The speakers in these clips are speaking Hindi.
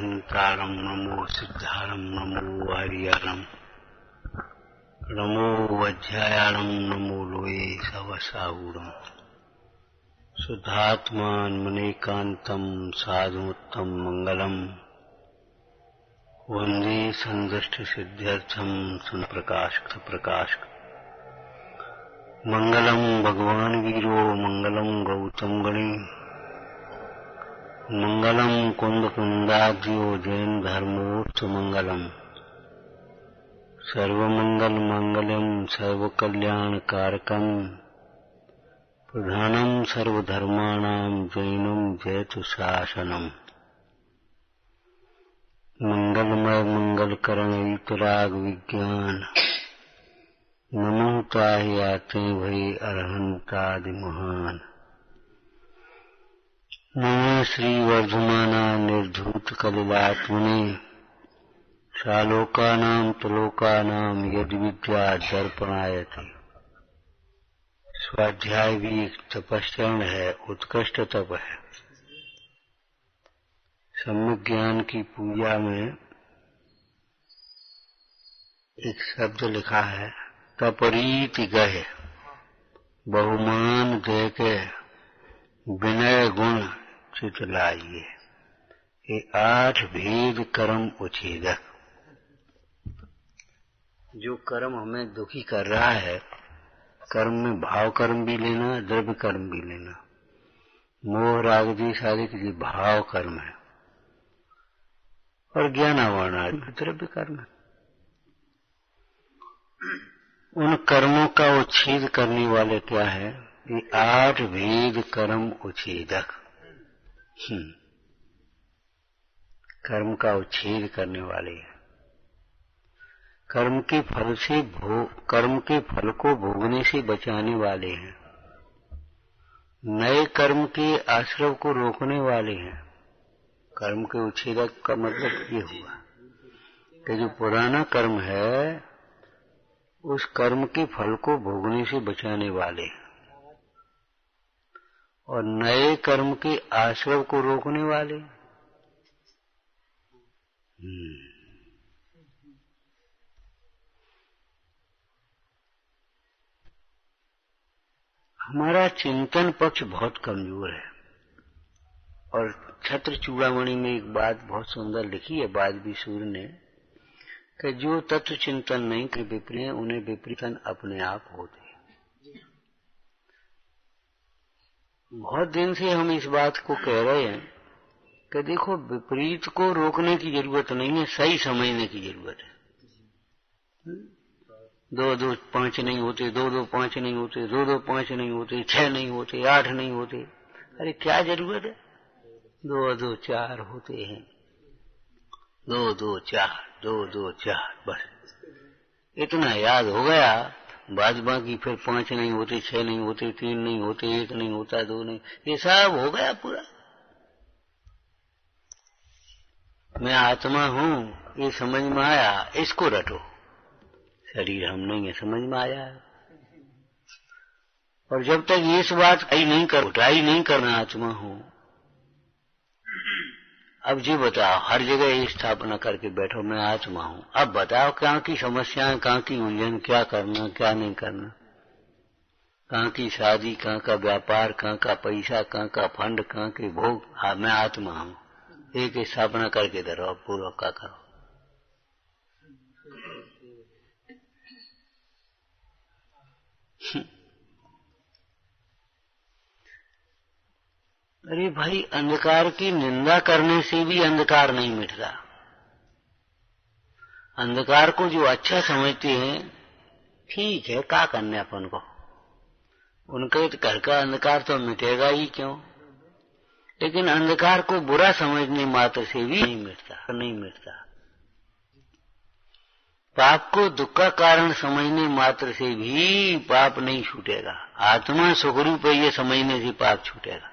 अरहंतारं नमो सिद्धारं नमो आर्यारं नमो वज्रायारं नमो लोये सवसाहूरम् शुद्धात्मान्मनेकान्तं साधुमुत्तम मंगलम् वन्दे सन्दृष्टिसिद्ध्यर्थं सुप्रकाश मंगलम भगवान वीरो मंगलम गौतम गणे मंगलम कुंद कुंदाद्यो जैन धर्मोत्थ मंगलम सर्वमंगल मंगलम सर्वकल्याण कारकम प्रधानम सर्वधर्माणां जैनम जयतु शासनम मंगलमय मंगलकरण वितराग विज्ञान नमो ताहि आते भई अरहंतादि महान नमो श्री वर्धमाना निर्धूत कलिलात्मने शालोकानां तुलोकानां यद विद्या दर्पणायते। स्वाध्याय भी एक तपस्चरण है, उत्कृष्ट तप है। सम्यक ज्ञान की पूजा में एक शब्द लिखा है, तपरीति गहे बहुमान दे के विनय गुण चित लाइए। ये 8 भेद कर्म उछेदक। जो कर्म हमें दुखी कर रहा है, कर्म में भाव कर्म भी लेना, द्रव्य कर्म भी लेना। मोह राग द्वेष आदि के भाव कर्म है और ज्ञानावरण आदि द्रव्य कर्म है। उन कर्मों का उच्छेद करने वाले क्या है? ये 8 भेद कर्म उच्छेदक। कर्म का उच्छेद करने वाले हैं। कर्म के फल को भोगने से बचाने वाले हैं। नए कर्म के आश्रव को रोकने वाले हैं। कर्म के उच्छेदक का मतलब ये हुआ कि जो पुराना कर्म है उस कर्म के फल को भोगने से बचाने वाले हैं और नए कर्म के आश्रव को रोकने वाले। हमारा चिंतन पक्ष बहुत कमजोर है और छत्र चूड़ामणि में एक बात बहुत सुंदर लिखी है वाजबी सूर्य ने कि जो तत्व चिंतन नहीं के विपरीत उन्हें विपरीतन अपने आप होते। बहुत दिन से हम इस बात को कह रहे हैं कि देखो विपरीत को रोकने की जरूरत नहीं है, सही समझने की जरूरत है। 2-2 5 नहीं होते, 2-2 5 नहीं होते, 2-2 5 नहीं होते, 6 नहीं होते, 8 नहीं होते। अरे क्या जरूरत है? 2-2 4 होते हैं। 2-2 4 2-2 4 बस इतना याद हो गया। बाद बाकी फिर 5 नहीं होते, 6 नहीं होते, 3 नहीं होते, 1 नहीं होता, 2 नहीं, ये सब हो गया पूरा। मैं आत्मा हूँ ये समझ में आया, इसको रटो। शरीर हम नहीं है, समझ में आया है। और जब तक इस बात ट्राई नहीं करना आत्मा हूँ। अब जी बताओ, हर जगह ये स्थापना करके बैठो मैं आत्मा हूँ। अब बताओ कहाँ की समस्याएं, कहाँ की उलझन, क्या करना क्या नहीं करना, कहाँ की शादी, कहाँ का व्यापार, कहाँ का पैसा, कहाँ का फंड, कहाँ के भोग। हाँ मैं आत्मा हूँ। एक स्थापना करके धरो, पूर्व का करो। अरे भाई, अंधकार की निंदा करने से भी अंधकार नहीं मिटता। अंधकार को जो अच्छा समझते हैं, ठीक है, क्या करने अपन को, उनके घर का अंधकार तो मिटेगा ही क्यों। लेकिन अंधकार को बुरा समझने मात्र से भी नहीं मिटता। पाप को दुख का कारण समझने मात्र से भी पाप नहीं छूटेगा। आत्मा सुखरूप है ये समझने से पाप छूटेगा।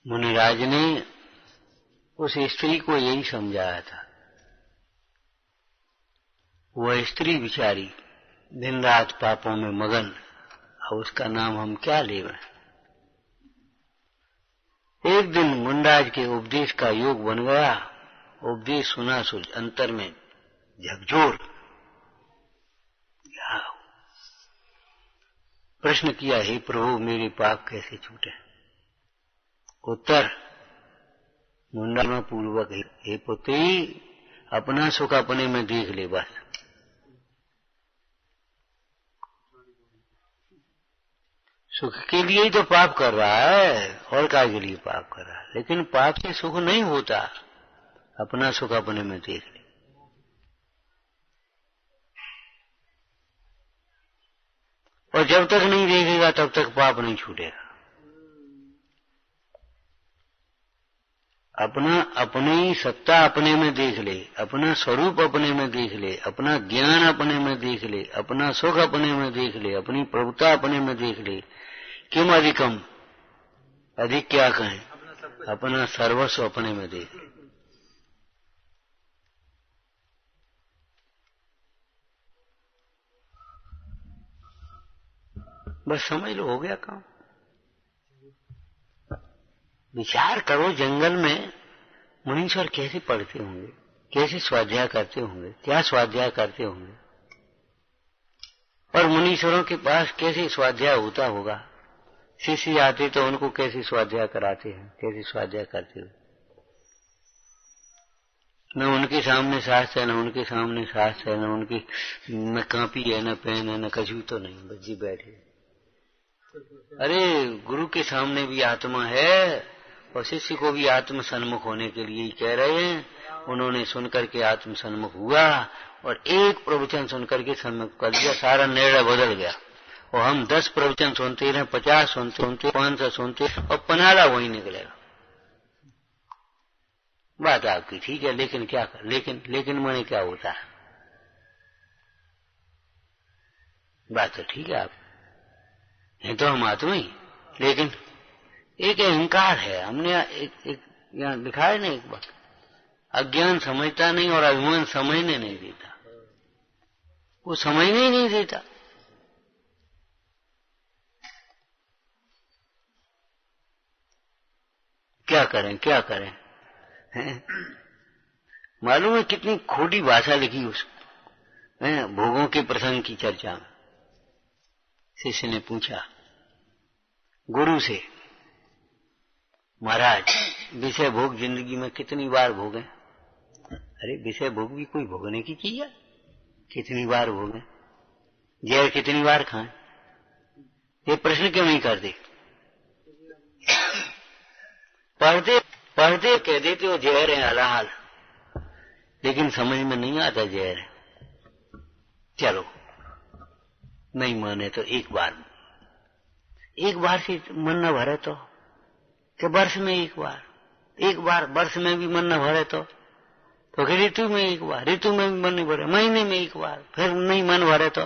मुनिराज ने उस स्त्री को यही समझाया था। वह स्त्री बिचारी दिन रात पापों में मगन अब उसका नाम हम क्या लें। एक दिन मुंडाज के उपदेश का योग बन गया। उपदेश सुना सो अंतर में झकझोर। प्रश्न किया, हे प्रभु मेरे पाप कैसे छूटे। उत्तर मुंडा पूर्वक, हे पुत्री अपना सुख अपने में देख ले बस। सुख के लिए ही तो पाप कर रहा है, और काय के लिए पाप कर रहा है। लेकिन पाप से सुख नहीं होता, अपना सुख अपने में देख ले। और जब तक नहीं देखेगा तब तक पाप नहीं छूटेगा। अपनी सत्ता अपने में देख ले, अपना स्वरूप अपने में देख ले, अपना ज्ञान अपने में देख ले, अपना सुख अपने में देख ले, अपनी प्रभुता अपने में देख ले। किम अधिकम, अधिक क्या कहें, अपना सर्वस्व अपने में देख ले। बस समझ लो, हो गया काम। विचार करो, जंगल में मुनीश्वर कैसे पढ़ते होंगे, कैसे स्वाध्याय करते होंगे, क्या स्वाध्याय करते होंगे, और मुनीश्वरों के पास कैसे स्वाध्याय होता होगा। शिष्य आते तो उनको कैसे स्वाध्याय कराते हैं, कैसे स्वाध्याय करते हो। न उनके सामने शास्त्र है, न उनके सामने शास्त्र है, न उनकी न कापी है, न पेन है, न कछु तो नहीं, बस जी बैठे। अरे गुरु के सामने भी आत्मा है, और शिष्य को भी आत्म सन्मुख होने के लिए ही कह रहे हैं। उन्होंने सुनकर के आत्म सन्मुख हुआ, और एक प्रवचन सुनकर के सन्मुख कर दिया, सारा निर्णय बदल गया। और हम 10 प्रवचन सुनते रहे, 50 सुनते, 500 सुनते, और पनाला वही निकलेगा। बात आपकी ठीक है, लेकिन क्या कर, लेकिन मैंने क्या होता है। बात तो ठीक है, आप ये तो हम आत्मा ही, लेकिन एक अहंकार है। हमने एक यहाँ लिखा है ना एक बात, अज्ञान समझता नहीं और अभिमान समझने नहीं देता। वो समझने ही नहीं देता। क्या करें, क्या करें। मालूम है कितनी खोटी भाषा लिखी उस भोगों के प्रसंग की चर्चा में। शिष्य ने पूछा गुरु से, महाराज विषय भोग जिंदगी में कितनी बार भोगे। अरे विषय भोग भी कोई भोगने की चीज है, कितनी बार भोगे, जहर कितनी बार खाएं। ये प्रश्न क्यों नहीं करते। पढ़ते कह देते हो जहर है हलाल, लेकिन समझ में नहीं आता जहर है। चलो नहीं माने तो एक बार से मन न भरे तो क्या, वर्ष में एक बार वर्ष में भी मन न भरे तो फिर ऋतु में एक बार, ऋतु में भी मन नहीं भरे, महीने में एक बार, फिर नहीं मन भरे तो।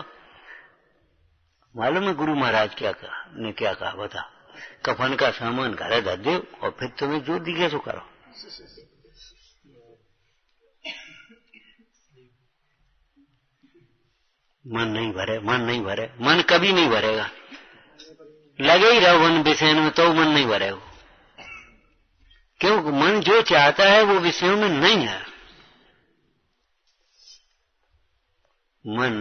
मालूम है गुरु महाराज क्या कहा बता, कफन का सामान घरे धर दो और फिर तुम्हें जो दिखे सो करो। मन नहीं भरे, मन कभी नहीं भरेगा। लगे ही रहो वन विषय में तो मन नहीं भरेगा। क्योंकि मन जो चाहता है वो विषयों में नहीं है। मन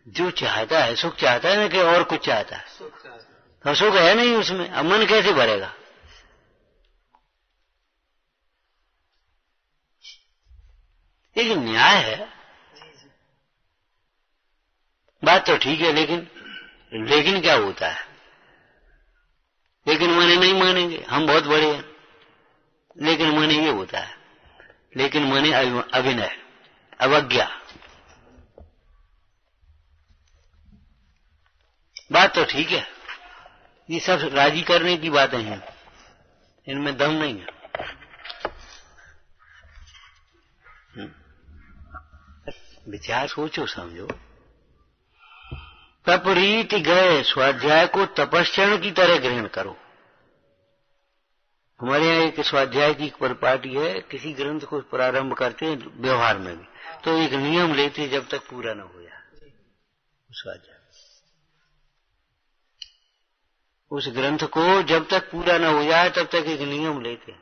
जो चाहता है, सुख चाहता है ना कि और कुछ चाहता है, तो सुख है नहीं उसमें, अब मन कैसे भरेगा। एक न्याय है, बात तो ठीक है, लेकिन क्या होता है। लेकिन माने नहीं मानेंगे, हम बहुत बड़े हैं, लेकिन माने ये होता है, लेकिन माने अभिनय, अवज्ञा। बात तो ठीक है, ये सब राजी करने की बातें हैं, इनमें दम नहीं है। विचार सोचो समझो। तपरीति गए स्वाध्याय को तपस्या की तरह ग्रहण करो। हमारे यहाँ एक स्वाध्याय की परिपाटी है, किसी ग्रंथ को प्रारंभ करते हैं व्यवहार में भी, तो एक नियम लेते जब तक पूरा न हो जाए स्वाध्याय। उस ग्रंथ को जब तक पूरा न हो जाए तब तक एक नियम लेते हैं।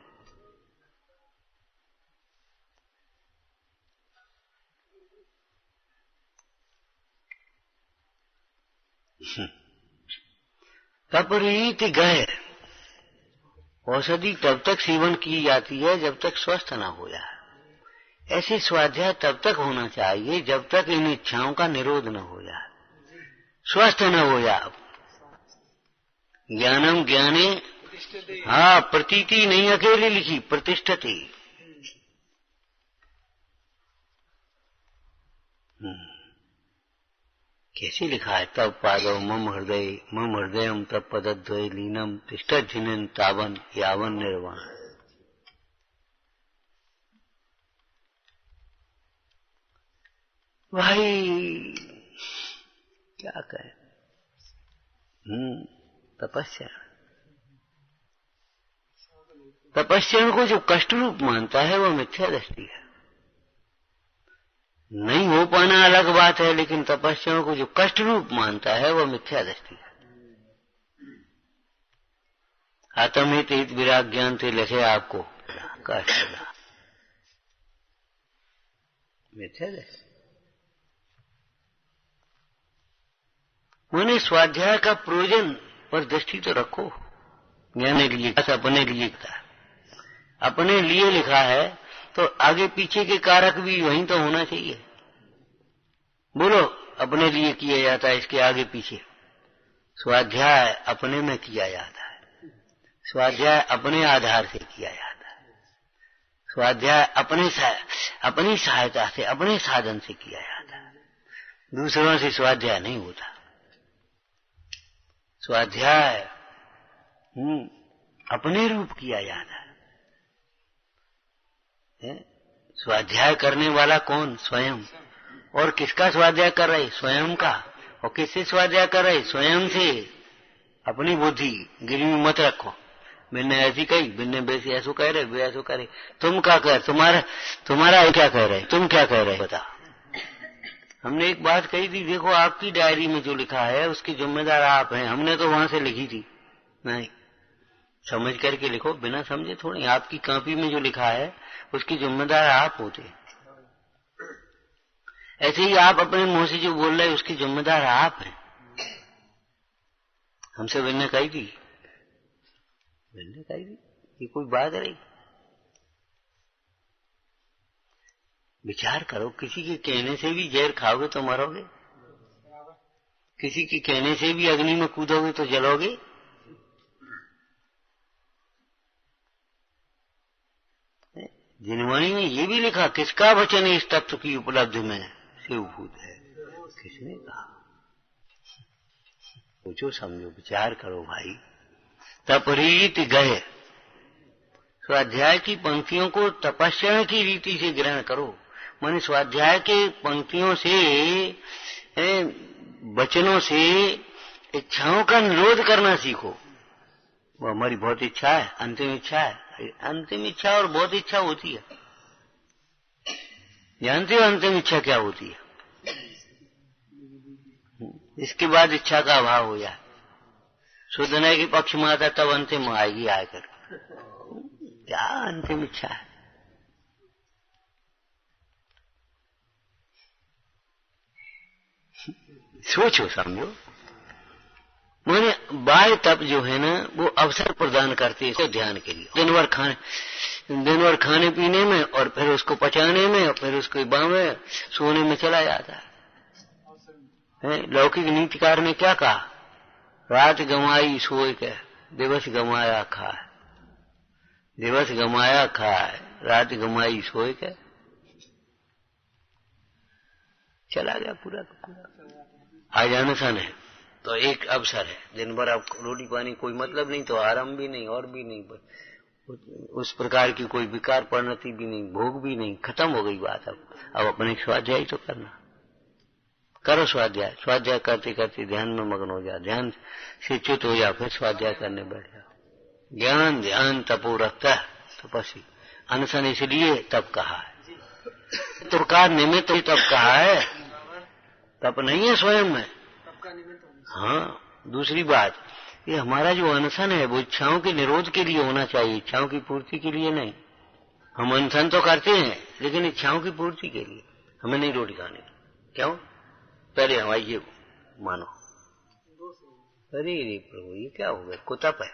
तपरीति गए, औषधि तब तक सेवन की जाती है जब तक स्वस्थ न हो जाए। ऐसे स्वाध्याय तब तक होना चाहिए जब तक इन इच्छाओं का निरोध न हो जाए, स्वस्थ न हो जाए। ज्ञानम ज्ञाने, हाँ, प्रतीति नहीं अकेली लिखी, प्रतिष्ठति। कैसे लिखा है? तब पादव मम हृदयम तब पदद्वय लीनम तिष्ठिन तावन यावन निर्वाण। भाई क्या कहें, तपस्या। तपस्या को जो कष्ट रूप मानता है वो मिथ्या दृष्टि है। नहीं हो पाना अलग बात है, लेकिन तपस्या को जो कष्ट रूप मानता है वो मिथ्या दृष्टि है। आत्महित हित विराग ज्ञान से लिखे आपको कष्ट, मिथ्या दृष्टि। मैंने स्वाध्याय का प्रयोजन पर दृष्टि तो रखो। ज्ञान के लिए, अपने लिए लिखा है, अपने लिए लिखा है तो आगे पीछे के कारक भी वहीं तो होना चाहिए। बोलो, अपने लिए किया जाता है, इसके आगे पीछे। स्वाध्याय अपने में किया जाता है, स्वाध्याय अपने आधार से किया जाता है, स्वाध्याय अपनी सहायता से, अपने साधन से किया जाता है। दूसरों से स्वाध्याय नहीं होता। स्वाध्याय अपने रूप किया जाता है। स्वाध्याय करने वाला कौन? स्वयं। और किसका स्वाध्याय कर रहे? स्वयं का। और किससे स्वाध्याय कर रहे? स्वयं से। अपनी बुद्धि गिरवी मत रखो। मैंने ऐसी कही, मैंने वैसे ऐसो कह रहे, वे ऐसो कह रहे। तुम क्या कह, तुम्हारा क्या कह रहे, तुम क्या कह रहे, बता। हमने एक बात कही थी, देखो आपकी डायरी में जो लिखा है उसकी जिम्मेदार आप हैं। हमने तो वहां से लिखी थी। नहीं, समझ करके लिखो, बिना समझे थोड़ी। आपकी कॉपी में जो लिखा है उसकी जिम्मेदार आप होते। ऐसे ही आप अपने मुंह से जो बोल रहे हैं उसकी जिम्मेदार आप हैं। हमसे मैंने कही थी, ये कोई बात रही? विचार करो, किसी के कहने से भी जहर खाओगे तो मरोगे, किसी के कहने से भी अग्नि में कूदोगे तो जलोगे। जिनवाणी में ये भी लिखा, किसका वचन इस तत्व की उपलब्धि में शिवभूत है, किसने कहा? सोचो समझो, विचार करो भाई। तपरीत गए, स्वाध्याय की पंक्तियों को तपस्या की रीति से ग्रहण करो। माने स्वाध्याय के पंक्तियों से, वचनों से इच्छाओं का निरोध करना सीखो। वो हमारी बहुत इच्छा है, अंतिम इच्छा है। अंतिम इच्छा और बहुत इच्छा होती है। जानते हो अंतिम इच्छा क्या होती है? इसके बाद इच्छा का अभाव हो जाए, शुद्धने के पक्ष में आता तब अंतिम आएगी आकर। क्या अंतिम इच्छा है? सोचो समझो। मैंने बाह्य तप जो है ना, वो अवसर प्रदान करती है इसको ध्यान के लिए। दिन भर खाने पीने में, और फिर उसको पचाने में, और फिर उसको बावे सोने में चला जाता है। लौकिक नीतिकार ने क्या कहा? रात गंवाई सोए के, दिवस गंवाया खाए। दिवस गंवाया खाए, रात गंवाई सोए के। चला गया पूरा का पूरा। आज अनशन है तो एक अवसर है, दिन भर आप रोटी पानी कोई मतलब नहीं, तो आराम भी नहीं और भी नहीं, उस प्रकार की कोई विकार परिणति भी नहीं, भोग भी नहीं, खत्म हो गई बात। अब अपने स्वाध्याय तो करना, करो स्वाध्याय। स्वाध्याय करते करते ध्यान में मग्न हो जा, ध्यान से च्युत हो जा, फिर स्वाध्याय करने बैठ जाओ। ज्ञान ध्यान तपो रखता तपस्वी। अनशन इसलिए तप कहा है, तो का निमित्त ही तप कहा है, तप नहीं है स्वयं में। हाँ, दूसरी बात, ये हमारा जो अनशन है वो इच्छाओं के निरोध के लिए होना चाहिए, इच्छाओं की पूर्ति के लिए नहीं। हम अनशन तो करते हैं लेकिन इच्छाओं की पूर्ति के लिए। हमें नहीं रोटी खानी। क्यों? पहले हमारी ये मानो। अरे रे प्रभु, ये क्या हो गया? कुतप है,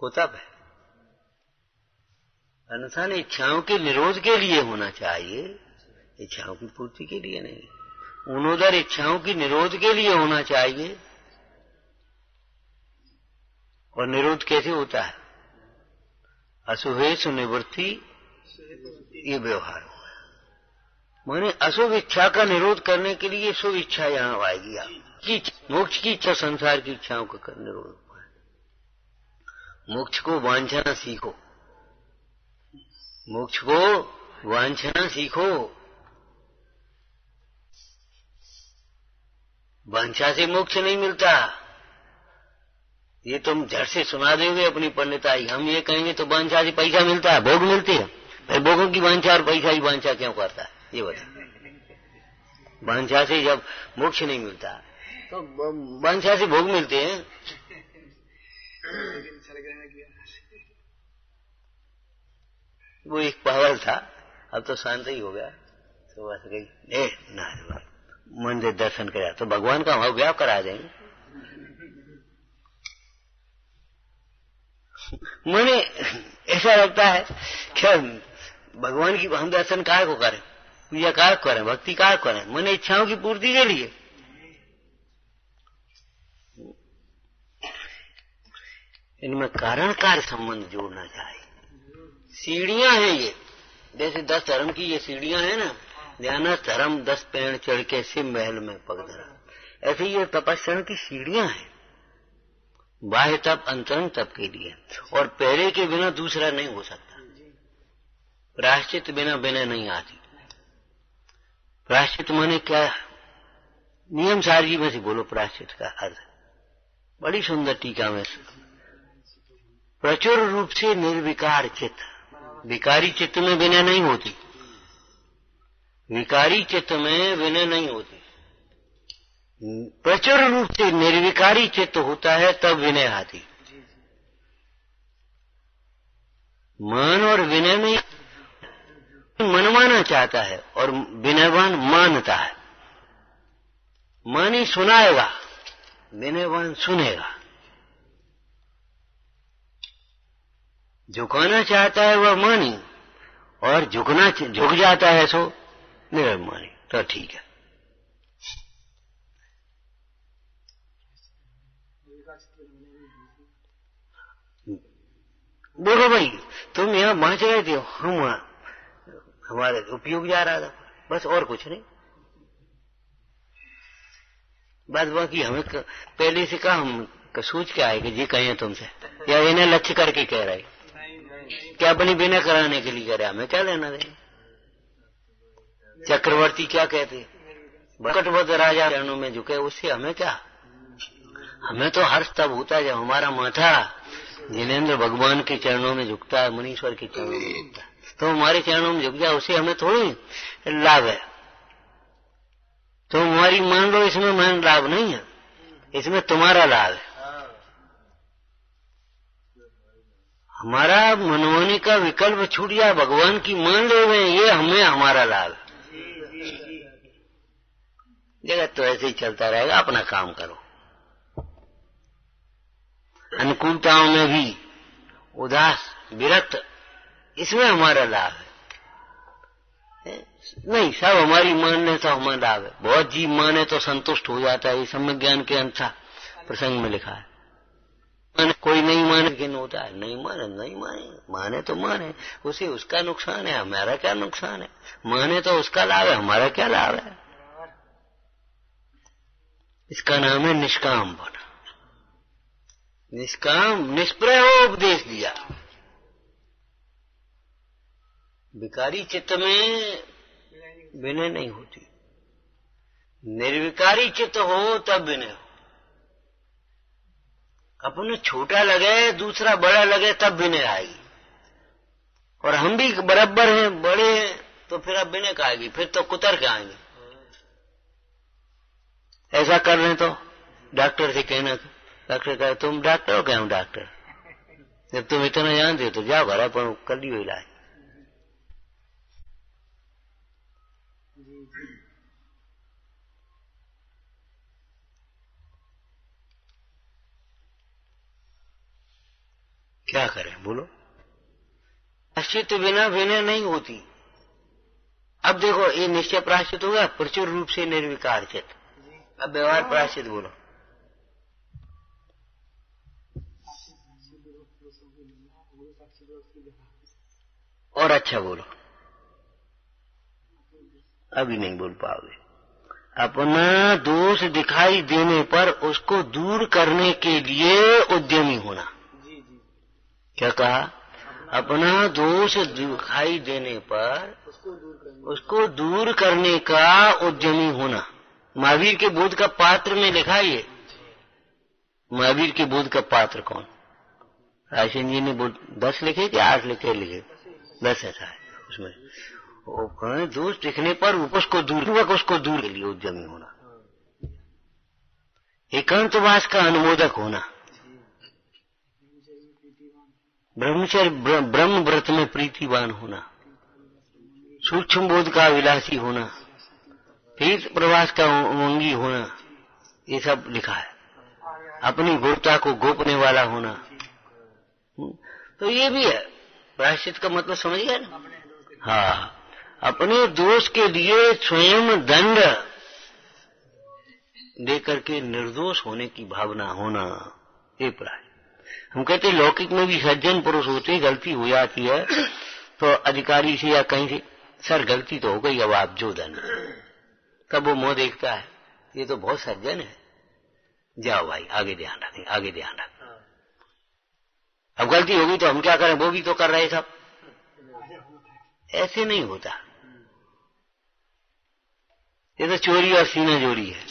कुतप है। अनशन इच्छाओं के निरोध के लिए होना चाहिए, इच्छाओं की पूर्ति के लिए नहीं। उन्नोदर इच्छाओं की निरोध के लिए होना चाहिए। और निरोध कैसे होता है? अशुभेषु निवृत्ति, ये व्यवहार हुआ। माने अशुभ इच्छा का निरोध करने के लिए शुभ इच्छा यहां आएगी। आपकी मोक्ष की इच्छा, संसार की इच्छाओं का निरोध हुआ है। मोक्ष को वांछना सीखो, मोक्ष को वांछना सीखो। वांछा से मोक्ष नहीं मिलता। ये तुम झट से सुना दोगे अपनी पंडिताई। हम ये कहेंगे तो वांछा से पैसा मिलता है, भोग मिलते हैं। भाई भोगों की वांछा और पैसा की वांछा क्यों करता है? ये बता। वांछा से जब मोक्ष नहीं मिलता तो वांछा से भोग मिलते हैं। वो एक पागल था, अब तो शांत ही हो गया। तो बस गई ना मंदिर दर्शन करा तो भगवान का वहां व्याप करा देंगे। मैंने ऐसा लगता है क्या भगवान की हम दर्शन काय को करें, पूजा काय को करें, भक्ति काय को करें? मैंने इच्छाओं की पूर्ति के लिए। इनमें कारण कार्य संबंध जोड़ना चाहिए। सीढ़ियां हैं ये, जैसे 10 धर्म की ये सीढ़ियां हैं ना, ध्यान धर्म 10 पेड़ चढ़ के शिव महल में पग धरा। ऐसे ये तपस्या की सीढ़ियां हैं। बाह्य तप, अंतरंग तप के लिए। और पहले के बिना दूसरा नहीं हो सकता। प्रायश्चित बिना विनय नहीं आती। प्रायश्चित माने क्या? नियम सारगी में से बोलो प्रायश्चित का अर्थ। बड़ी सुंदर टीका में प्रचुर रूप से निर्विकार चित्त। विकारी चित्त में विनय नहीं होती, विकारी चित्त में विनय नहीं होती। प्रचुर रूप से निर्विकारी चित्त होता है तब विनय आती। मान और विनय में मनमाना चाहता है और विनयवान मानता है। मानी सुनाएगा, विनयवान सुनेगा। झुकाना चाहता है वह मानी, और झुक जाता है सो निर्मानी। तो ठीक है। देखो भाई, तुम यहाँ बाँच रहे थे, हम हमारे उपयोग जा रहा था, बस और कुछ नहीं। बात बाकी हमें पहले से कहा, हम सोच के आए कि जी कहें तुमसे, या इन्हें लक्ष्य करके कह रहे, क्या अपनी बिना कराने के लिए कह रहे, हमें क्या लेना देना। चक्रवर्ती क्या कहते, बकटबद्ध राजा चरणों में झुके, उससे हमें क्या। हमें तो हर्ष तब होता है जब हमारा माथा जिनेन्द्र भगवान के चरणों में झुकता है, मुनीश्वर के चरणों में झुकता है। तो हमारे चरणों में झुक जाए, उससे हमें थोड़ी लाभ है। तो हमारी मान लो, इसमें मान लाभ नहीं है, इसमें तुम्हारा लाभ है। हमारा मनमानी का विकल्प छूट जाए, भगवान की मान ले हुए, ये हमें हमारा लाभ है। जगत तो ऐसे ही चलता रहेगा, अपना काम करो। अनुकूलताओं में भी उदास विरक्त, इसमें हमारा लाभ है। नहीं, सब हमारी मानने से हमारा लाभ है। बहुत जीव माने तो संतुष्ट हो जाता है, ये सम्य ज्ञान के अंतर प्रसंग में लिखा है। कोई नहीं माने लेकिन होता है, नहीं माने नहीं माने, माने तो माने, उसे उसका नुकसान है, हमारा क्या नुकसान है। माने तो उसका लाभ है, हमारा क्या लाभ है। इसका नाम है निष्काम बना। निष्काम निष्प्रय हो उपदेश दिया। विकारी चित्त में विनय नहीं होती, निर्विकारी चित्त हो तब विनय हो। अपने छोटा लगे, दूसरा बड़ा लगे, तब विनय आएगी। और हम भी बराबर हैं, बड़े हैं, तो फिर अब विनय का आएगी, फिर तो कुतर के आएंगे। ऐसा कर रहे तो डॉक्टर से कहना डॉक्टर कहे तुम डॉक्टर हो क्या? हूं डॉक्टर। जब तुम इतना जानते हो तो जाओ घर पर कर लियो इलाज। क्या करें बोलो? प्रायश्चित बिना विनय नहीं होती। अब देखो ये निश्चय प्रायश्चित होगा प्रचुर रूप से निर्विकार चित। अब व्यवहार प्रायश्चित बोलो। और अच्छा बोलो। अभी नहीं बोल पाओगे। अपना दोष दिखाई देने पर उसको दूर करने के लिए उद्यमी होना। क्या कहा? अपना दोष दिखाई देने पर उसको दूर करने का उद्यमी होना। महावीर के बोध का पात्र में लिखा है ये। महावीर के बोध का पात्र कौन? राशन जी ने 10 लिखे कि 8 लिखे? 10 ऐसा है उसमें। दोष दिखने पर उसको दूर के लिए उद्यमी होना। एकांतवास का अनुमोदक होना। ब्रह्मचर्य ब्रह्म व्रत में प्रीतिवान होना। सूक्ष्म बोध का विलासी होना। तीर्थ प्रवास का उमंगी होना। ये सब लिखा है। अपनी गोपता को गोपने वाला होना। तो ये भी है। प्रायश्चित का मतलब समझ गए ना? हाँ, अपने दोष के लिए स्वयं दंड देकर के निर्दोष होने की भावना होना, ये प्राय। हम कहते लौकिक में भी सज्जन पुरुष होते गलती हो जाती है तो अधिकारी से या कहीं से, सर गलती तो हो गई, अब आप जो दंड। तब वो मुंह देखता है, ये तो बहुत सज्जन है, जाओ भाई आगे ध्यान रखें, आगे ध्यान रखें। अब गलती होगी तो हम क्या करें, वो भी तो कर रहे सब। ऐसे नहीं होता। ये तो चोरी और सीना जोड़ी है।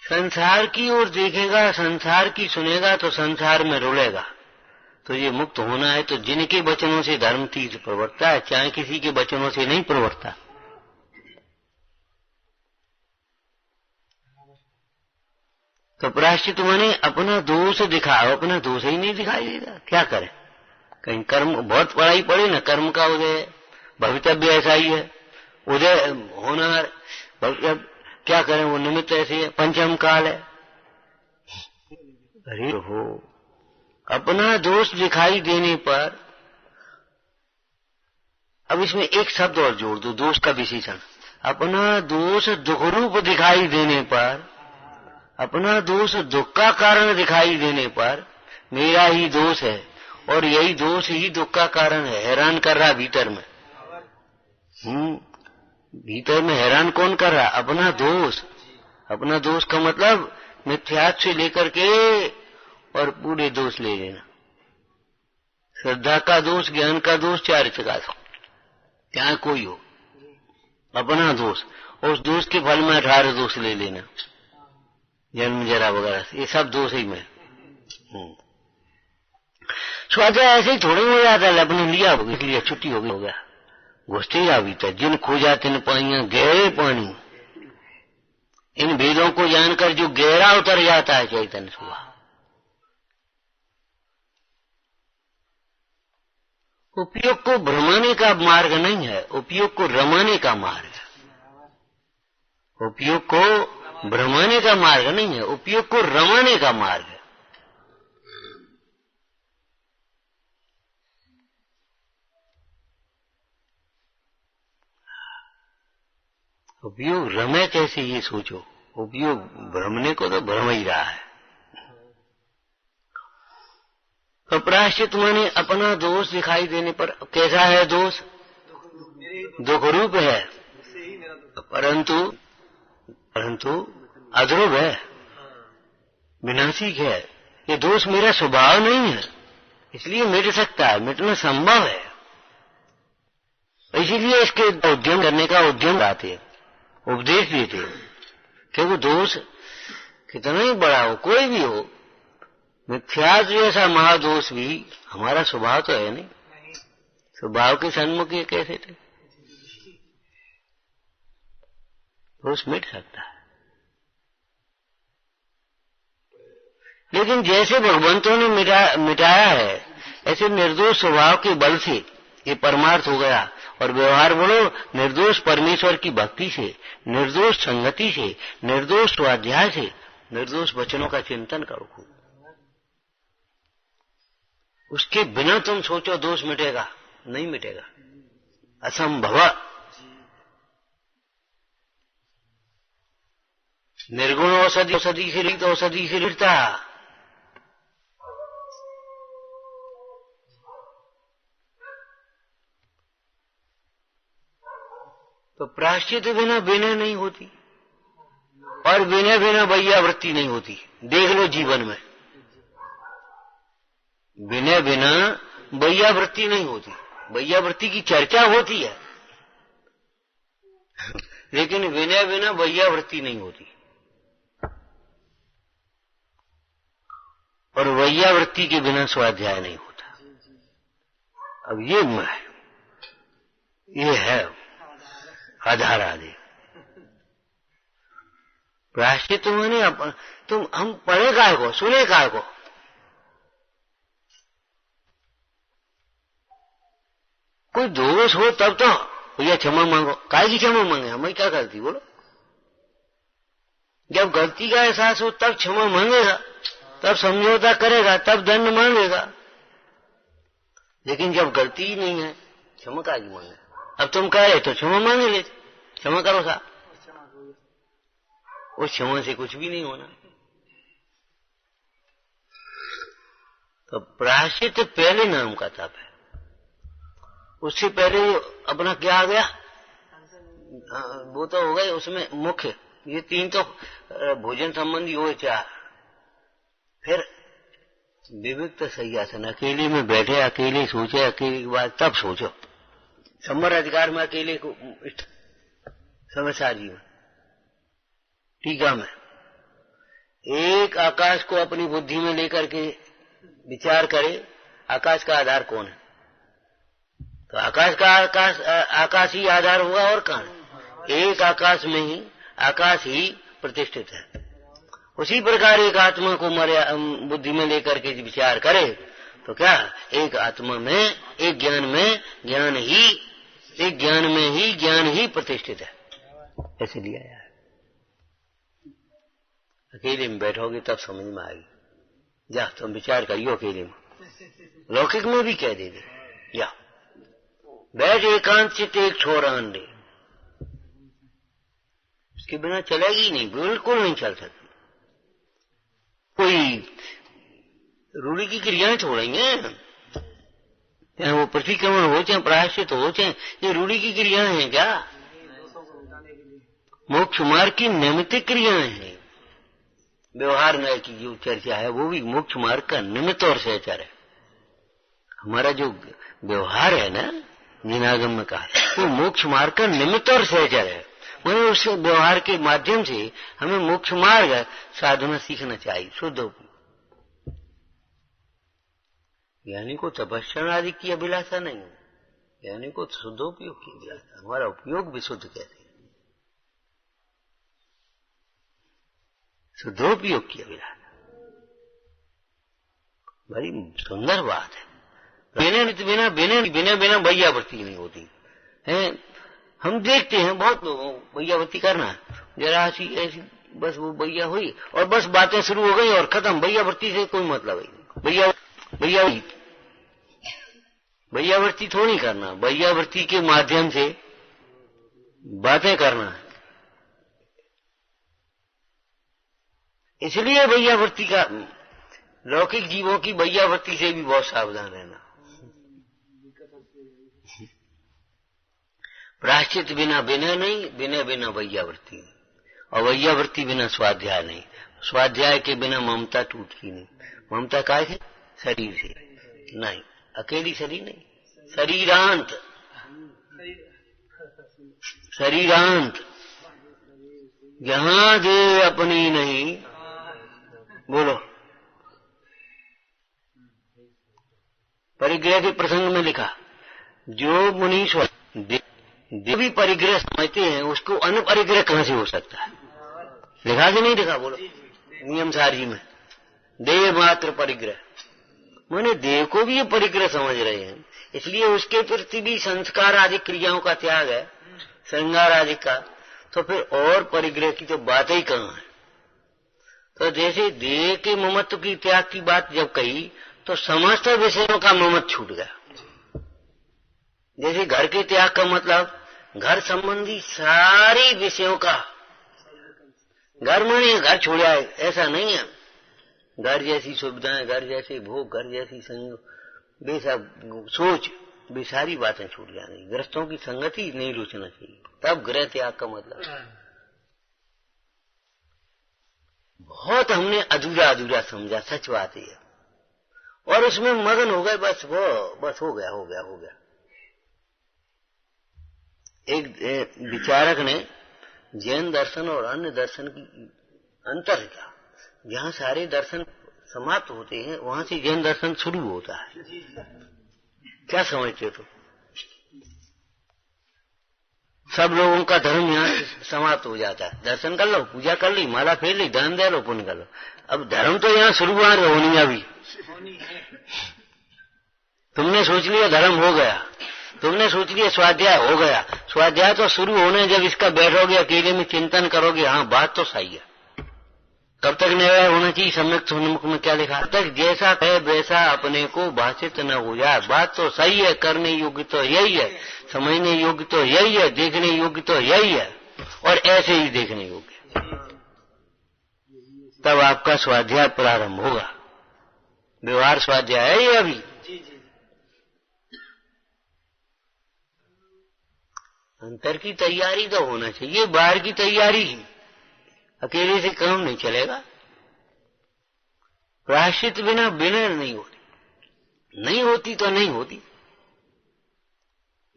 संसार की ओर देखेगा, संसार की सुनेगा तो संसार में रुलेगा। तो ये मुक्त होना है तो जिनके वचनों से धर्म तीर्थ प्रवर्तता है, चाहे किसी के वचनों से नहीं प्रवर्तता। तो प्रायश्चित माने अपना दोष दिखाओ, अपना दोष ही नहीं दिखाई देगा, क्या करें? कहीं कर्म बहुत पढ़ाई पड़े ना, कर्म का उदय भवितव्य ऐसा ही है, उदय होना क्या करें, वो निमित्त ऐसे है, पंचम काल है। अरे हो, अपना दोष दिखाई देने पर, अब इसमें एक शब्द और जोड़ दो, दोष का विशेषण। अपना दोष दुख रूप दिखाई देने पर, अपना दोष दुख का कारण दिखाई देने पर, मेरा ही दोष है और यही दोष ही दुख का कारण है, हैरान कर रहा भीतर में। भीतर में हैरान कौन कर रहा? अपना दोष। अपना दोष का मतलब मिथ्यात्व से लेकर के और पूरे दोष ले लेना। श्रद्धा का दोष, ज्ञान का दोष, चारित्र का दोष, चाहे कोई हो, अपना दोष। और उस दोष के फल में 18 दोष ले लेना, जन्म जरा वगैरह, ये सब दोष ही में। स्वाध्याय ऐसे ही थोड़े हो जाता है, अपने लिया हो इसलिए छुट्टी हो गया, घुसते ही आ भीतर। जिन खोजा तिन पाइयां गहरे पानी। इन भेदों को जानकर जो गहरा उतर जाता है चैतन्य स्वभाव, उपयोग को भ्रमाने का मार्ग नहीं है, उपयोग को रमाने का मार्ग है। उपयोग को भ्रमाने का मार्ग नहीं है, उपयोग को रमाने का मार्ग है। उपयोग रमे कैसे, ये सोचो। उपयोग भ्रमने को तो भ्रम ही रहा है। तो प्रायश्चित माने अपना दोष दिखाई देने पर, कैसा है दोष? दुख रूप है, परंतु अध्रुव है, विनाशिक है। ये दोष मेरा स्वभाव नहीं है, इसलिए मिट सकता है, मिटना संभव है। इसीलिए इसके उद्यम करने का उद्यम आते, उपदेश देते, क्योंकि दोष कितना ही बड़ा हो, कोई भी हो, मिथ्यात्व जैसा महादोष भी हमारा स्वभाव तो है नहीं। स्वभाव के सन्मुख ये कैसे थे? दोष मिट सकता है। लेकिन जैसे भगवंतों ने मिटाया है, ऐसे निर्दोष स्वभाव के बल से ये परमार्थ हो गया। और व्यवहार बोलो निर्दोष परमेश्वर की भक्ति से, निर्दोष संगति से, निर्दोष स्वाध्याय से, निर्दोष वचनों का चिंतन करो। उसके बिना तुम सोचो दोष मिटेगा, नहीं मिटेगा, असंभव। निर्गुण औषधि से रहित औषधि से मिटता। तो प्रायश्चित बिना विनय नहीं होती, और विनय बिना वैयावृत्ति नहीं होती। देख लो जीवन में, विनय बिना वैयावृत्ति नहीं होती। वैयावृत्ति की चर्चा होती है, लेकिन विनय बिना वैयावृत्ति नहीं होती। और वैयावृत्ति के बिना स्वाध्याय नहीं होता। अब ये है आधार आदि। प्रायश्चित माने तुम हम पढ़े काय को, सुने काय को। कोई दोष हो तब तो भैया क्षमा मांगो। काय की क्षमा मांगे? हमें क्या गलती बोलो? जब गलती का एहसास हो तब क्षमा मांगेगा, तब समझौता करेगा, तब दंड मांगेगा। लेकिन जब गलती ही नहीं है, क्षमा काय की मांगे? अब तुम कह रहे तो क्षमा मांगे ले, क्षमा करो साहब। उस क्षमा से कुछ भी नहीं होना। तो प्रायश्चित पहले नाम का तप है। उससे पहले अपना क्या आ गया? वो तो हो गए उसमें मुख्य। ये तीन तो भोजन संबंधी हो, चार। फिर विविक्त सैयासन, अकेले में बैठे, अकेले सोचे, अकेले के बाद तब सोचो। संवर अधिकार में अकेले को समझा जी में टीका में एक आकाश को अपनी बुद्धि में लेकर के विचार करे, आकाश का आधार कौन है? तो आकाश ही आधार हुआ, और कहां? एक आकाश में ही आकाश ही प्रतिष्ठित है। उसी प्रकार एक आत्मा को बुद्धि में लेकर के विचार करे तो क्या? एक आत्मा में, एक ज्ञान में, एक ज्ञान में ही ज्ञान ही प्रतिष्ठित है। ऐसे लिया यार। अकेले में बैठोगे तब समझ में आएगी। जा तुम विचार करियो अकेले में, लौकिक में भी कह देंगे। जा बैठ एकांत चित्त एक छोर आन दे, उसके बिना चलेगी नहीं, बिल्कुल नहीं चल सकती। कोई रूढ़ी की क्रियाएं छोड़ेंगे, चाहे वो प्रतिक्रमण हो, चाहे प्रायश्चित हो, चाहे ये रूढ़ी की क्रियाएं हैं क्या? मोक्ष मार्ग की निमित्त क्रियाएं हैं। व्यवहार न्याय की जो चर्चा है वो भी मोक्ष मार्ग का निमित्त और सहचर है। हमारा जो व्यवहार है ना, जिनागम में कहा, वो मोक्ष मार्ग का निमित्त और सहचर है। वही उस व्यवहार के माध्यम से हमें मोक्ष मार्ग साधना सीखना चाहिए। शुद्ध उपयोग, ज्ञानी को तपस्या आदि की अभिलाषा नहीं है, ज्ञानी को शुद्धोपयोग की अभिलाषा। हमारा उपयोग भी शुद्ध कहते हैं, शुद्धोपयोग की अभिलाषा। बड़ी सुंदर बात है। बिना वैयावृत्ति नहीं होती है। हम देखते हैं बहुत लोगों वैयावृत्ति करना, जरा ऐसी बस वो वैया हुई और बस बातें शुरू हो गई और खत्म। वैयावृत्ति से कोई मतलब नहीं। वैयावृत्ति थोड़ी करना, वैयावृत्ति के माध्यम से बातें करना है। इसलिए वैयावृत्ति का, लौकिक जीवों की वैयावृत्ति से भी बहुत सावधान रहना। प्रायश्चित बिना विनय नहीं, विनय बिना वैयावृत्ति नहीं, और वैयावृत्ति बिना स्वाध्याय नहीं। स्वाध्याय के बिना ममता टूटती नहीं। ममता काय है? शरीर से नहीं, अकेली शरीर नहीं, शरीरांत जहां दे अपनी नहीं। बोलो, परिग्रह के प्रसंग में लिखा, जो मुनीश्वर जो भी परिग्रह समझते हैं उसको अनुपरिग्रह कहां से हो सकता है? लिखा कि नहीं लिखा? बोलो नियम सारी में, देह मात्र परिग्रह, माने देह को भी ये परिग्रह समझ रहे हैं, इसलिए उसके प्रति भी संस्कार आदि क्रियाओं का त्याग है, श्रृंगार आदि का, तो फिर और परिग्रह की तो बात ही कहां है। तो जैसे देह के ममत्व की त्याग की बात जब कही तो समस्त विषयों का ममत्व छूट गया। जैसे घर के त्याग का मतलब घर संबंधी सारे विषयों का, घर माने घर छोड़ आए ऐसा नहीं है, घर जैसी सुविधाएं, घर जैसे भोग, घर जैसी बेसा सोच, वे सारी बातें छूट जाएंगी। ग्रस्तों की संगति नहीं रुचना चाहिए, तब गृह त्याग का मतलब। बहुत हमने अधूरा अधूरा समझा, सच बात है, और उसमें मगन हो गए, बस हो गया। एक विचारक ने जैन दर्शन और अन्य दर्शन की अंतर किया। जहां सारे दर्शन समाप्त होते हैं वहां से जैन दर्शन शुरू होता है। क्या समझते हो? तो सब लोगों का धर्म यहाँ समाप्त हो जाता है। दर्शन कर लो, पूजा कर ली, माला फेर ली, दान दे लो, पुण्य कर लो। अब धर्म तो यहाँ शुरुआत होनी अभी। तुमने सोच लिया धर्म हो गया, तुमने सोच लिया स्वाध्याय हो गया। स्वाध्याय तो शुरू होने जब इसका बैठोगे अकेले में चिंतन करोगे, हाँ बात तो सही है। कब तक निर्णय होना चाहिए? सम्यक सन्मुख में क्या लिखा? तक जैसा है वैसा अपने को भाषित न हो जाए। बात तो सही है, करने योग्य तो यही है, समझने योग्य तो यही है, देखने योग्य तो यही है, और ऐसे ही देखने योग्य। तब आपका स्वाध्याय प्रारंभ होगा। व्यवहार स्वाध्याय है ये अभी। अंतर की तैयारी तो होना चाहिए, बाहर की तैयारी ही, अकेले से काम नहीं चलेगा। प्रायश्चित बिना विनय नहीं होती तो नहीं होती।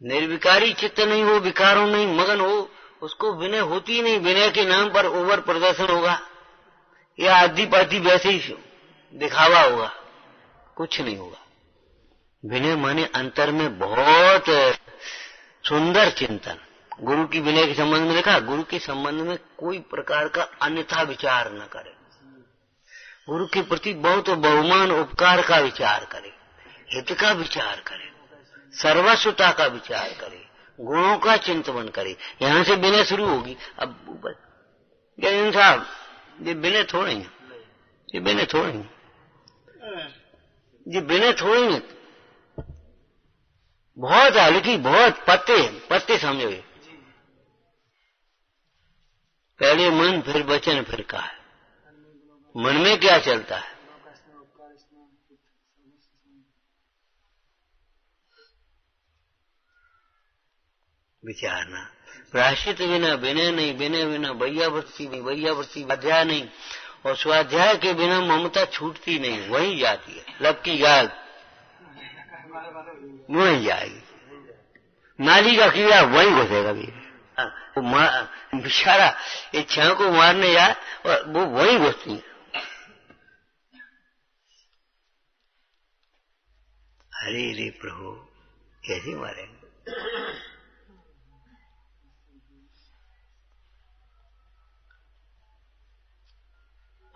निर्विकारी चित्त नहीं हो, विकारों नहीं मगन हो, उसको विनय होती नहीं। विनय के नाम पर ओवर प्रदर्शन होगा या आदि पाती वैसे ही दिखावा होगा, कुछ नहीं होगा। विनय माने अंतर में बहुत सुंदर चिंतन। गुरु की विनय के संबंध में देखा, गुरु के संबंध में कोई प्रकार का अन्यथा विचार न करे, गुरु के प्रति बहुत बहुमान उपकार का विचार करे, हित का विचार करे, सर्वस्वता का विचार करे, गुणों का चिंतन करे। यहां से विनय शुरू होगी। अब ऊपर जैन साहब, ये विनय थोड़ी है, ये विनय थोड़ी है, ये विनय थोड़ी है, बहुत हल्की, बहुत पत्ते समझोगे। पहले मन, फिर वचन, फिर काया। मन में क्या चलता है? विचारना। प्रायश्चित बिना विनय नहीं, विनय बिना वैयावृत्ति नहीं, वैयावृत्ति स्वाध्याय नहीं, और स्वाध्याय के बिना ममता छूटती नहीं, वही जाती है। लब की गाल वही जाएगी, नाली का कीड़ा वही घुसेगा भी। वो बेचारा इच्छाओं को मारने जाए और वो वही घुसती है। अरे रे प्रभु, कैसे मारेंगे?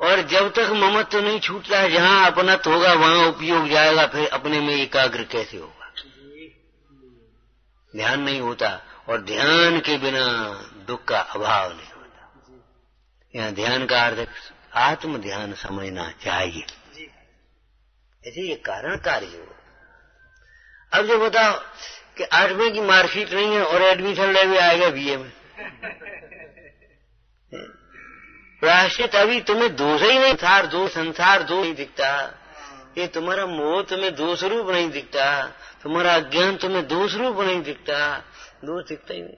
और जब तक ममत्व नहीं छूटता है, जहां अपनत होगा वहां उपयोग जाएगा, फिर अपने में एकाग्र कैसे होगा? ध्यान नहीं होता, और ध्यान के बिना दुख का अभाव नहीं होता। यहाँ ध्यान का अर्थ आत्म ध्यान समझना चाहिए। ऐसे ये कारण कार्य हो। अब जो बताओ कि 8वीं की मार्कशीट नहीं है और एडमिशन लेवे आएगा बीए में, प्रायश्चित अभी तुम्हें दोष ही नहीं, संसार दो नहीं दिखता, ये तुम्हारा मोह तुम्हें दोष रूप नहीं दिखता, तुम्हारा अज्ञान तुम्हें दोष रूप नहीं दिखता, दोष दिखता ही नहीं।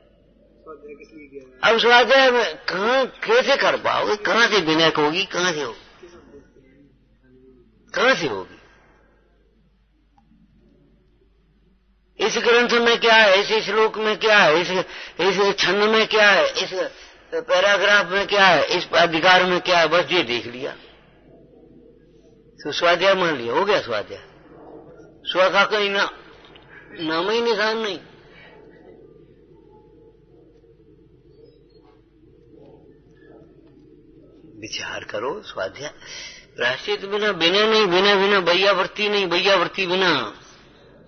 अब स्वाध्याय में कहाँ कैसे कर पाओगे? कहाँ से विनय होगी? कहाँ से होगी? कहाँ से होगी? इस ग्रंथ में क्या है, इस श्लोक में क्या है, इस छंद में क्या है, इस पैराग्राफ में क्या है, इस अधिकार में क्या है, बस ये देख लिया तो स्वाध्याय मान लिया, हो गया स्वाध्याय। स्व का कहीं नाम ही निशान नहीं। विचार करो। स्वाध्याय प्रायश्चित बिना बिना नहीं, बिना बिना बैयावर्ती नहीं, बैयावर्ती बिना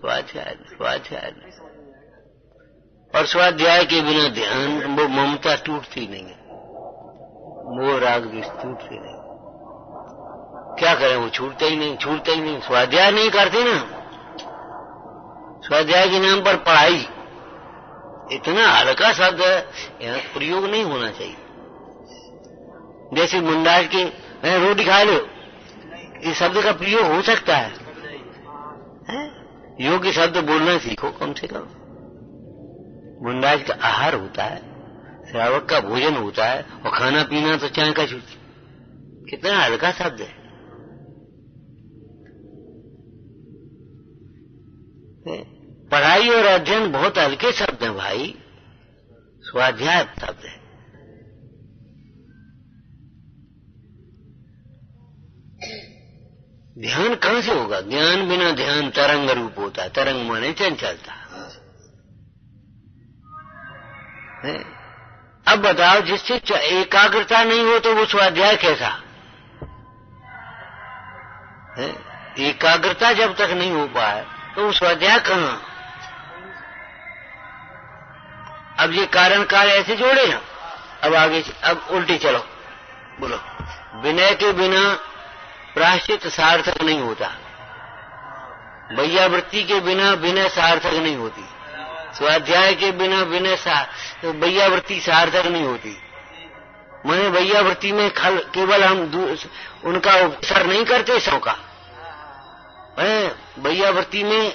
स्वाध्याय, स्वाध्याय नहीं। और स्वाध्याय के बिना ध्यान, वो ममता टूटती नहीं है, मोह राग भी टूटती नहीं। क्या करें, वो छूटता ही नहीं, छूटता ही नहीं। स्वाध्याय नहीं करते ना, स्वाध्याय के नाम पर पढ़ाई, इतना हल्का शब्द है, यहाँ प्रयोग नहीं होना चाहिए। जैसे मुंडाज के रोटी खा लो, इस शब्द का प्रयोग हो सकता है? योग्य शब्द बोलना सीखो कम से कम। मुंडाज का आहार होता है, श्रावक का भोजन होता है, और खाना पीना तो चाय का छूट। कितना हल्का शब्द है। पढ़ाई और अध्ययन बहुत हल्के शब्द हैं भाई, स्वाध्याय शब्द है। ध्यान कहां से होगा? ज्ञान बिना ध्यान तरंग रूप होता है, तरंग माने चंचलता है। अब बताओ, जिससे एकाग्रता नहीं हो तो वो स्वाध्याय कैसा है? एकाग्रता जब तक नहीं हो पाए तो वो स्वाध्याय कहां? अब ये कारण काल ऐसे जोड़े ना, अब आगे, अब उल्टी चलो, बोलो। विनय के बिना प्रायश्चित सार्थक नहीं होता, बैयावृत्ति के बिना विनय सार्थक नहीं होती, स्वाध्याय के बिना विनय बैयावृत्ति सार्थक नहीं होती। मैंने बैयावृत्ति में केवल हम उनका उपसर नहीं करते सबका, बैयावृत्ति में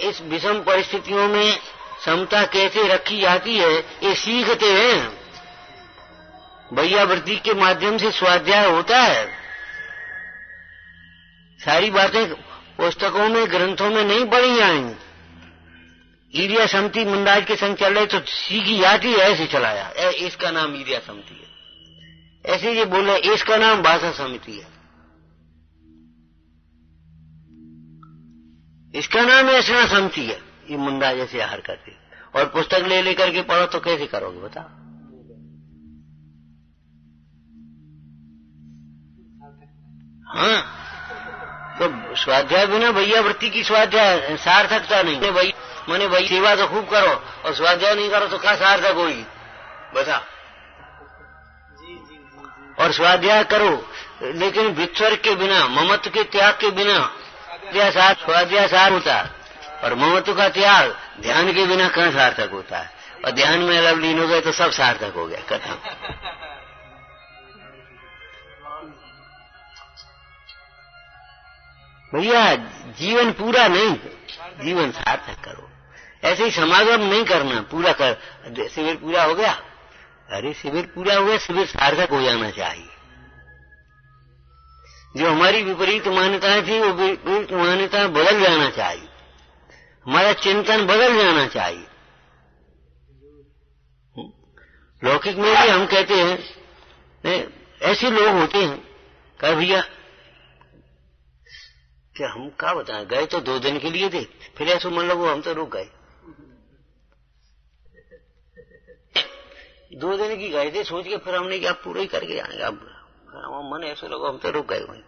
इस विषम परिस्थितियों में समता कैसे रखी जाती है ये सीखते हैं। बैयावृत्ति के माध्यम से स्वाध्याय होता है। सारी बातें पुस्तकों में, ग्रंथों में नहीं पढ़ी जाएंगी। ईर्या समति मुंडाज के संग चल रहे तो सीखी जाती है, ऐसे चलाया, इसका नाम ईर्या समति है। ऐसे ये बोले, इसका नाम भाषा समिति है, इसका नाम ऐसा समिति है। ये मुंडा जैसे आहार करते, और पुस्तक ले लेकर के पढ़ो तो कैसे करोगे बताओ? हाँ, तो स्वाध्याय बिना बैयावृत्ति की स्वाध्याय सार्थकता नहीं। मैंने भाई सेवा तो खूब करो और स्वाध्याय नहीं करो तो क्या सार्थक होगी बता? और स्वाध्याय करो लेकिन विस्वर्ग के बिना, ममत्व के त्याग के बिना स्वाध्याय सार होता है, और ममत्व का त्याग ध्यान के बिना कहाँ सार्थक होता है? और ध्यान में अलग लीन हो गए तो सब सार्थक हो गया कथा। भैया जीवन पूरा नहीं, जीवन सार्थक करो। ऐसे ही समागम नहीं करना, पूरा कर, शिविर पूरा हो गया, अरे शिविर पूरा हो गया, शिविर सार्थक हो जाना चाहिए। जो हमारी विपरीत मान्यताएं थी वो विपरीत मान्यताएं बदल जाना चाहिए, हमारा चिंतन बदल जाना चाहिए। लौकिक में भी हम कहते हैं, ऐसे लोग होते हैं कह भैया क्या हम क्या बताएं, गए तो 2 दिन के लिए थे, फिर ऐसा मन लगो हम तो रुक गए। 2 दिन की गए थे सोच के, फिर हमने क्या पूरा ही करके आएंगे। अब मन ऐसे लगो हम तो रुक गए वहीं।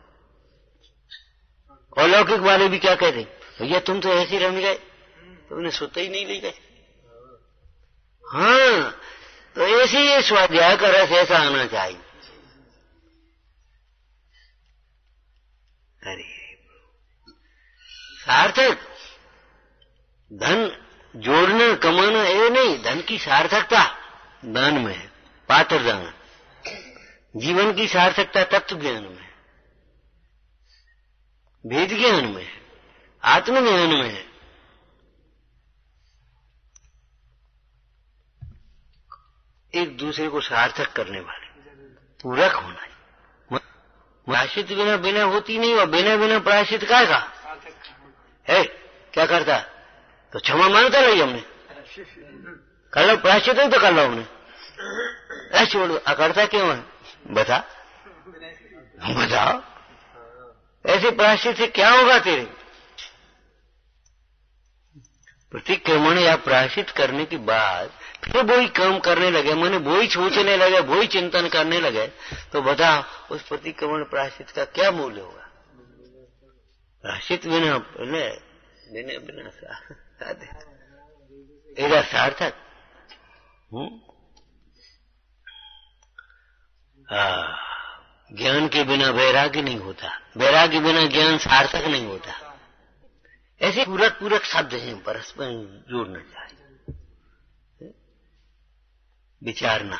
और लौकिक वाले भी क्या कहते, भैया तुम तो ऐसे रह गए, तुमने सुते ही नहीं ले गए। हाँ, तो ऐसे ही स्वाध्याय का रस ऐसा आना चाहिए। अरे सार्थक धन जोड़ना कमाना ये नहीं, धन की सार्थकता दान में है, पात्र दान। जीवन की सार्थकता तत्व ज्ञान में है, वेद ज्ञान में है, आत्मज्ञान में है। एक दूसरे को सार्थक करने वाले, पूरक होना है। प्रायश्चित बिना बिना होती नहीं, और बिना बिना प्रायश्चित का है क्या करता? तो क्षमा मांगता रही हमने, कर लो प्रायश्चित तो कर लो हमने, ऐसे छोड़ करता क्यों है बता? बताओ ऐसे प्रायश्चित से क्या होगा तेरे? प्रतिक्रमण या प्रायश्चित करने के बाद फिर वही काम करने लगे, मैंने वही सोचने लगे, वही चिंतन करने लगे, तो बता उस प्रतिक्रमण प्रायश्चित का क्या मूल्य होगा? प्रायश्चित बिना बिना बिना एरा सार्थक। ज्ञान के बिना वैराग्य नहीं होता, वैराग्य बिना ज्ञान सार्थक नहीं होता। ऐसे पूरक पूरक शब्द हैं, परस्पर जोड़ना चाहिए, विचारना।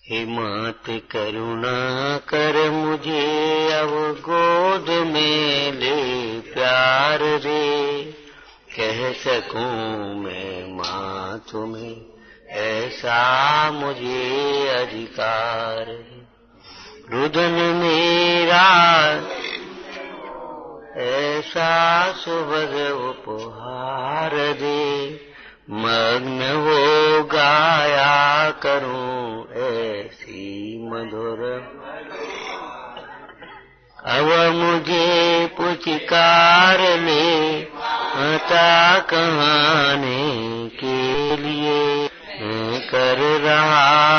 हे मात करुणा कर मुझे अब गोद में ले प्यार दे, कह सकूं मैं मां तुम्हें ऐसा मुझे अधिकार है। रुदन मेरा ऐसा सुभग उपहार दे, मग्न हो गाया करूं ऐसी मधुर। अब मुझे पुचकार ले कहाने के लिए कर रहा